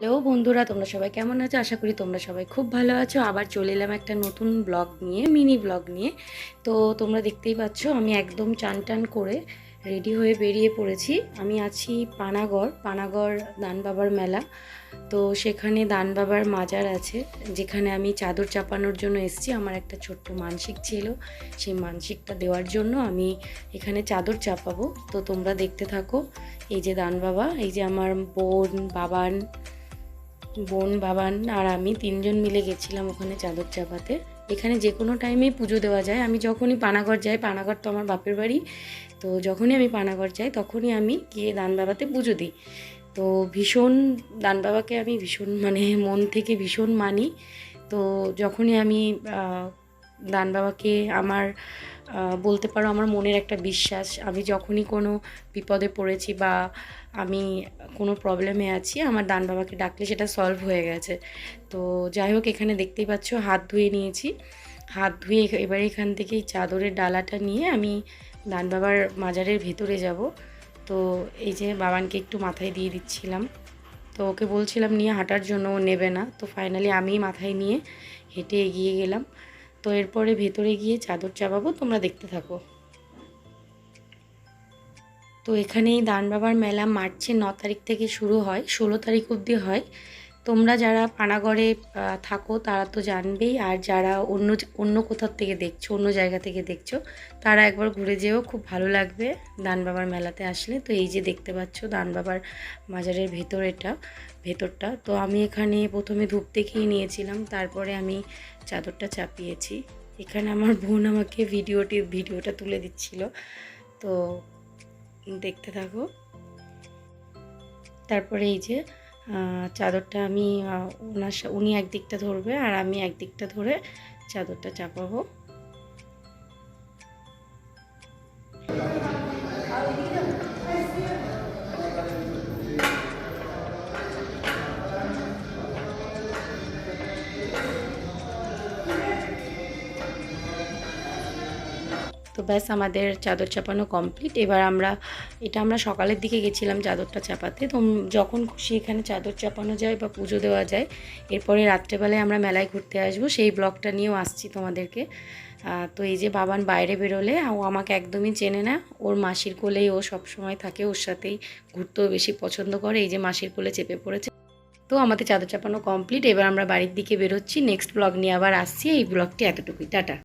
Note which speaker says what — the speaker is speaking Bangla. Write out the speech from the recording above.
Speaker 1: হ্যালো বন্ধুরা, তোমরা সবাই কেমন আছো? আশা করি তোমরা সবাই খুব ভালো আছো। আবার চলে এলাম একটা নতুন ব্লগ নিয়ে, মিনি ব্লগ নিয়ে। তো তোমরা দেখতেই পাচ্ছ আমি একদম চান টান করে রেডি হয়ে বেরিয়ে পড়েছি। আমি আছি পানাগড় দান বাবার মেলা। তো সেখানে দান বাবার মাজার আছে, যেখানে আমি চাদর চাপানোর জন্য এসেছি। আমার একটা ছোট্ট মানসিক ছিল, সেই মানসিকটা দেওয়ার জন্য আমি এখানে চাদর চাপাবো। তো তোমরা দেখতে থাকো। এই যে দান বাবা, এই যে আমার বোন বাবান আর আমি তিনজন মিলে গেছিলাম ওখানে চাদর চাপাতে। এখানে যে কোনো টাইমেই পুজো দেওয়া যায়। আমি যখনই পানাগড় যাই, পানাগড় তো আমার বাপের বাড়ি, তো যখনই আমি পানাগড় যাই তখনই আমি গিয়ে দান বাবাতে পুজো দিই। তো ভীষণ দান বাবাকে আমি ভীষণ মন থেকে ভীষণ মানি। তো যখনই আমি দান বাবাকে আমার বলতে পারো আমার মনের একটা বিশ্বাস, আমি যখনই কোনো বিপদে পড়েছি বা আমি কোনো প্রবলেমে আছি, আমার দান বাবাকে ডাকলে সেটা সলভ হয়ে গেছে। তো যাই হোক, এখানে দেখতেই পাচ্ছ হাত ধুয়ে নিয়েছি। হাত ধুয়ে এবার এখান থেকে এই চাদরের ডালাটা নিয়ে আমি দান বাবার মাজারের ভেতরে যাব। তো এই যে বাবানকে একটু মাথায় দিয়ে দিচ্ছিলাম, তো ওকে বলছিলাম নিয়ে হাঁটার জন্য, ও নেবে না। তো ফাইনালি আমি মাথায় নিয়ে হেঁটে এগিয়ে গেলাম। তো এরপরে ভেতরে গিয়ে চাদর চাপাবো, তোমরা দেখতে থাকো। তো এখানেই দান বাবার মেলা মার্চের 9 তারিখ থেকে শুরু হয়, 16 তারিখ অবধি হয়। তোমরা যারা পানাগড়ে থাকো তারা তো জানবেই, আর যারা অন্য অন্য কোথাও থেকে দেখছো, অন্য জায়গা থেকে দেখছো, তারা একবার ঘুরে যেও, খুব ভালো লাগবে দান বাবার মেলাতে আসলে। তো এই যে দেখতে পাচ্ছ দান বাবার মাজারের ভেতরটা। তো আমি এখানে প্রথমে ধূপ দেখিয়ে নিয়েছিলাম, তারপরে আমি চাদরটা চাপিয়েছি। এখানে আমার বোন আমাকে ভিডিওটা তুলে দিচ্ছিল, তো দেখতে থাকো। তারপরে এই যে চাদরটা আমি উনি একদিকটা ধরবে আর আমি একদিকটা ধরে চাদরটা চাপাবো। তো ব্যাস, আমাদের চাদর চাপানো কমপ্লিট। এবার এটা আমরা সকালের দিকে গেছিলাম চাদরটা চাপাতে। তো যখন খুশি এখানে চাদর চাপানো যায় বা পুজো দেওয়া যায়। এরপরে রাত্রেবেলায় আমরা মেলায় ঘুরতে আসবো, সেই ব্লগটা নিয়েও আসছি তোমাদেরকে। তো এই যে বাবান বাইরে বেরোলে, ও আমাকে একদমই চেনে না, ওর মাসির কোলেই ও সবসময় থাকে, ওর সাথেই ঘুরতেও বেশি পছন্দ করে। এই যে মাসির কোলে চেপে পড়েছে। তো আমাদের চাদর চাপানো কমপ্লিট, এবার আমরা বাড়ির দিকে বেরোচ্ছি। নেক্সট ব্লগ নিয়ে আবার আসছি। এই ব্লগটি এতটুকুই, টাটা।